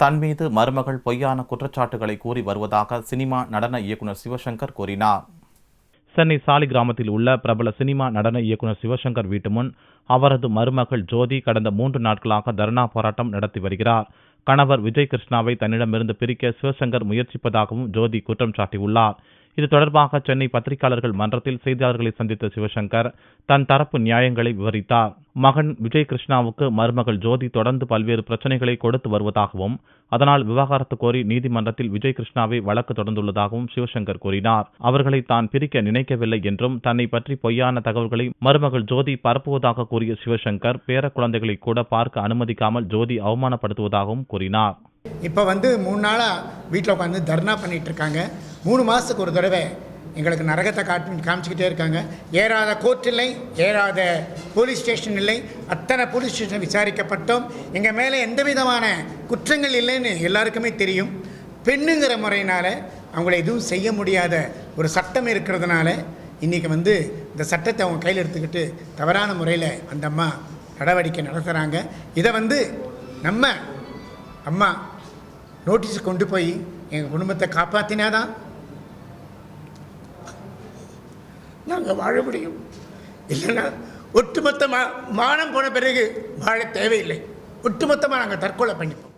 தன் மீது மருமகள் பொய்யான குற்றச்சாட்டுகளை கூறி வருவதாக சினிமா நடன இயக்குநர் சிவசங்கர் கூறினார். சென்னை சாலிகிராமத்தில் உள்ள பிரபல சினிமா நடன இயக்குநர் சிவசங்கர் வீட்டு முன் அவரது மருமகள் ஜோதி கடந்த 3 நாட்களாக தர்ணா போராட்டம் நடத்தி வருகிறார். கணவர் விஜய் கிருஷ்ணாவை தன்னிடமிருந்து பிரிக்க சிவசங்கர் முயற்சிப்பதாகவும் ஜோதி குற்றம் சாட்டியுள்ளார். இது தொடர்பாக சென்னை பத்திரிகையாளர்கள் மன்றத்தில் செய்தியாளர்களை சந்தித்த சிவசங்கர் தன் தரப்பு நியாயங்களை விவரித்தார். மகன் விஜய் கிருஷ்ணாவுக்கு மருமகள் ஜோதி தொடர்ந்து பல்வேறு பிரச்சனைகளை கொடுத்து வருவதாகவும் அதனால் விவாகரத்து கோரி நீதிமன்றத்தில் விஜய் கிருஷ்ணாவை வழக்கு தொடர்ந்துள்ளதாகவும் சிவசங்கர் கூறினார். அவர்களை தான் பிரிக்க நினைக்கவில்லை என்றும் தன்னை பற்றி பொய்யான தகவல்களை மருமகள் ஜோதி பரப்புவதாக கூறிய சிவசங்கர் பேர குழந்தைகளை கூட பார்க்க அனுமதிக்காமல் ஜோதி அவமானப்படுத்துவதாகவும் கூறினார். இப்போ 3 நாளாக வீட்டில் உட்காந்து தர்ணா பண்ணிகிட்டு இருக்காங்க. 3 மாதத்துக்கு ஒரு தடவை எங்களுக்கு நரகத்தை காமிச்சிக்கிட்டே இருக்காங்க. ஏறாத கோர்ட் இல்லை, ஏறாத போலீஸ் ஸ்டேஷன் இல்லை, அத்தனை போலீஸ் ஸ்டேஷன் விசாரிக்கப்பட்டோம். எங்கள் மேலே எந்த விதமான குற்றங்கள் இல்லைன்னு எல்லாருக்குமே தெரியும். பெண்ணுங்கிற முறையினால் அவங்கள எதுவும் செய்ய முடியாத ஒரு சட்டம் இருக்கிறதுனால இன்றைக்கி இந்த சட்டத்தை அவங்க கையில் எடுத்துக்கிட்டு தவறான முறையில் அந்த அம்மா நடவடிக்கை நடத்துகிறாங்க. இதை நம்ம அம்மா நோட்டீஸு கொண்டு போய் எங்கள் குடும்பத்தை காப்பாற்றினாதான் நாங்கள் வாழ முடியும். இல்லைன்னா ஒட்டுமொத்தமாக மானம் போன பிறகு வாழ தேவையில்லை. ஒட்டுமொத்தமாக நாங்கள் தற்கொலை பண்ணிப்போம்.